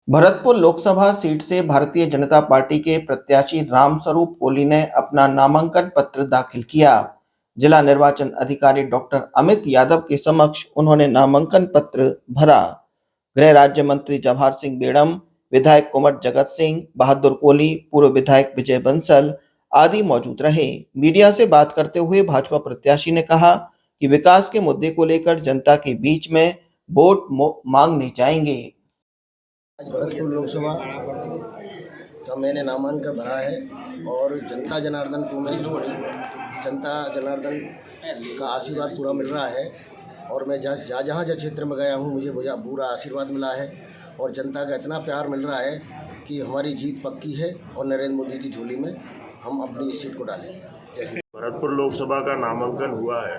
Bharatpur Lok Sabha seat से Bharatiya Janata party के प्रत्याशी रामस्वरूप कोली ने अपना नामांकन पत्र दाखिल किया। जिला निर्वाचन अधिकारी डॉक्टर अमित यादव के समक्ष उन्होंने नामांकन पत्र भरा। गृह राज्य मंत्री जवाहर सिंह बेड़म, विधायक कुंवर जगत सिंह, बहादुर कोली, पूर्व विधायक विजय बंसल आदि मौजूद रहे। मीडिया से बात करते हुए भाजपा प्रत्याशी ने कहा कि विकास के मुद्दे को लेकर जनता के बीच में वोट मांगने जाएंगे। आज भरतपुर लोकसभा का मैंने नामांकन भरा है और जनता जनार्दन को मैं जनता जनार्दन का आशीर्वाद पूरा मिल रहा है और मैं जहाँ क्षेत्र में गया हूँ मुझे पूरा आशीर्वाद मिला है और जनता का इतना प्यार मिल रहा है कि हमारी जीत पक्की है और नरेंद्र मोदी की झोली में हम अपनी सीट को डालेंगे। भरतपुर लोकसभा का नामांकन हुआ है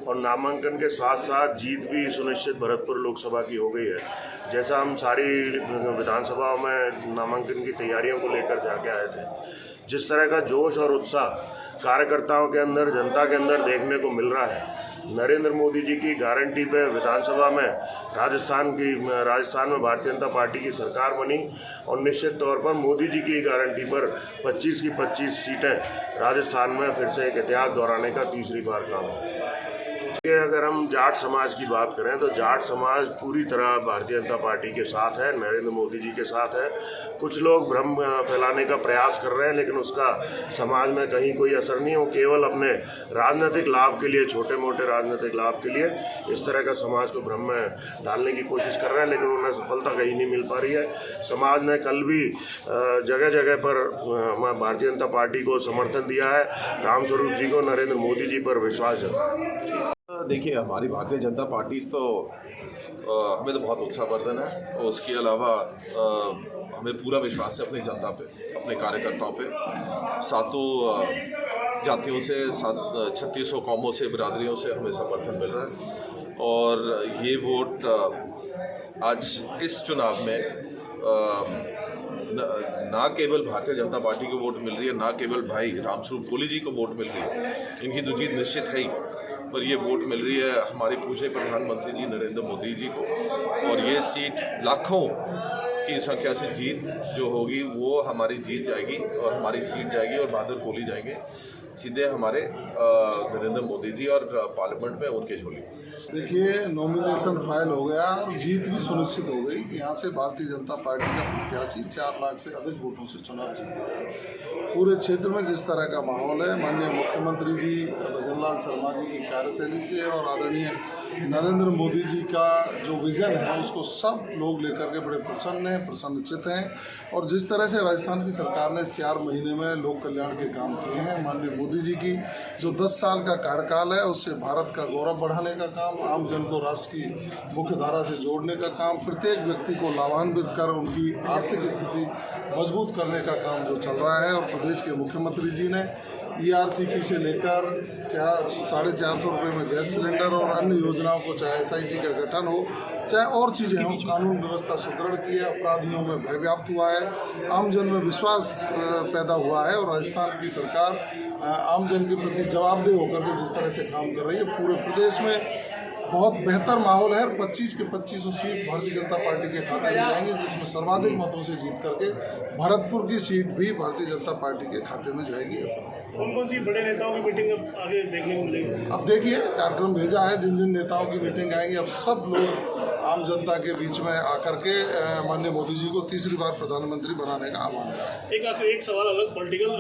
और नामांकन के साथ साथ जीत भी सुनिश्चित भरतपुर लोकसभा की हो गई है। जैसा हम सारी विधानसभाओं में नामांकन की तैयारियों को लेकर जाके आए थे, जिस तरह का जोश और उत्साह कार्यकर्ताओं के अंदर, जनता के अंदर देखने को मिल रहा है, नरेंद्र मोदी जी की गारंटी पे विधानसभा में राजस्थान में भारतीय जनता पार्टी की सरकार बनी और निश्चित तौर पर मोदी जी की गारंटी पर 25 की 25 सीटें राजस्थान में फिर से एक इतिहास दोहराने का तीसरी बार काम है। अगर हम जाट समाज की बात करें तो जाट समाज पूरी तरह भारतीय जनता पार्टी के साथ है, नरेंद्र मोदी जी के साथ है। कुछ लोग भ्रम फैलाने का प्रयास कर रहे हैं लेकिन उसका समाज में कहीं कोई असर नहीं हो, केवल अपने राजनीतिक लाभ के लिए, छोटे मोटे राजनीतिक लाभ के लिए इस तरह का समाज को भ्रम में डालने की कोशिश कर रहे हैं, लेकिन उन्हें सफलता कहीं नहीं मिल पा रही है। समाज ने कल भी जगह जगह पर भारतीय जनता पार्टी को समर्थन दिया है, रामस्वरूप जी को, नरेंद्र मोदी जी पर विश्वास है। देखिए, हमारी भारतीय जनता पार्टी तो हमें तो बहुत उत्साहवर्धन है और उसके अलावा हमें पूरा विश्वास है अपनी जनता पे, अपने कार्यकर्ताओं पे। सातों जातियों से 3600 कौमों से, बिरादरियों से हमें समर्थन मिल रहा है और ये वोट आज इस चुनाव में ना केवल भारतीय जनता पार्टी को वोट मिल रही है, ना केवल भाई रामस्वरूप कोली जी को वोट मिल रही है, इनकी तो जीत निश्चित है ही, पर ये वोट मिल रही है हमारे पूछे प्रधानमंत्री जी नरेंद्र मोदी जी को। और ये सीट लाखों की संख्या से जीत जो होगी वो हमारी जीत जाएगी और हमारी सीट जाएगी और बहादुर कोली जाएंगे सीधे हमारे नरेंद्र मोदी जी और पार्लियामेंट में उनके झोली। देखिए, नॉमिनेशन फाइल हो गया और जीत भी सुनिश्चित हो गई। यहाँ से भारतीय जनता पार्टी का प्रत्याशी 4 लाख से अधिक वोटों से चुनाव जीत गया। पूरे क्षेत्र में जिस तरह का माहौल है, माननीय मुख्यमंत्री जी भजनलाल शर्मा जी की कार्यशैली से और आदरणीय नरेंद्र मोदी जी का जो विजन है उसको सब लोग लेकर के बड़े प्रसन्नचित हैं। और जिस तरह से राजस्थान की सरकार ने इस 4 महीने में लोक कल्याण के काम किए हैं, माननीय मोदी जी की जो 10 साल का कार्यकाल है उससे भारत का गौरव बढ़ाने का काम, आम जन को राष्ट्र की मुख्य धारा से जोड़ने का काम, प्रत्येक व्यक्ति को लाभान्वित कर उनकी आर्थिक स्थिति मजबूत करने का काम जो चल रहा है। और प्रदेश के मुख्यमंत्री जी ने ERCP से लेकर 450 रुपये में गैस सिलेंडर और अन्य योजनाओं को, चाहे SIT का गठन हो, चाहे और चीज़ें हों, कानून व्यवस्था सुदृढ़ की है, अपराधियों में भय व्याप्त हुआ है, आम जन में विश्वास पैदा हुआ है और राजस्थान की सरकार आम जन के प्रति जवाबदेह होकर के जिस तरह से काम कर रही है, पूरे प्रदेश में बहुत बेहतर माहौल है। 25 के 25 सीट भारतीय जनता पार्टी के खाते में जाएंगे, जिसमें सर्वाधिक मतों से जीत करके भरतपुर की सीट भी भारतीय जनता पार्टी के खाते में जाएगी। ऐसा कौन सी बड़े नेताओं की मीटिंग अब आगे देखने को मिलेगी? अब देखिए, कार्यक्रम भेजा है, जिन जिन नेताओं की मीटिंग आएगी, अब सब लोग आम जनता के बीच में आकर के माननीय मोदी जी को तीसरी बार प्रधानमंत्री बनाने का आह्वान करें। एक सवाल अलग पॉलिटिकल,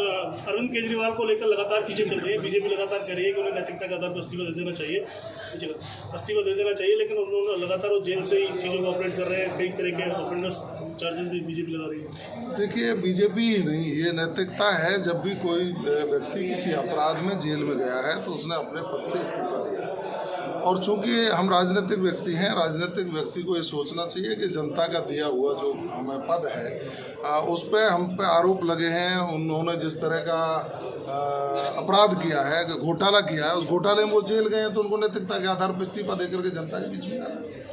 अरविंद केजरीवाल को लेकर लगातार चीज़ें चल रही है। बीजेपी लगातार कह रही है कि उन्हें नैतिकता के आधार पर इस्तीफा दे देना चाहिए, लेकिन उन्होंने लगातार वो जेल से ही चीज़ों को ऑपरेट कर रहे हैं। कई तरह के ऑफेंडर्स चार्जेस भी बीजेपी लगा रही है। देखिए, बीजेपी ही नहीं, ये नैतिकता है। जब भी कोई व्यक्ति किसी अपराध में जेल में गया है तो उसने अपने पद से इस्तीफा दिया है। और चूंकि हम राजनीतिक व्यक्ति हैं, राजनीतिक व्यक्ति को ये सोचना चाहिए कि जनता का दिया हुआ जो हमें पद है उस पर हम पे आरोप लगे हैं, उन्होंने जिस तरह का अपराध किया है, घोटाला किया है, उस घोटाले में वो जेल गए हैं, तो उनको नैतिकता के आधार पर इस्तीफा देकर के जनता के बीच में आना चाहिए।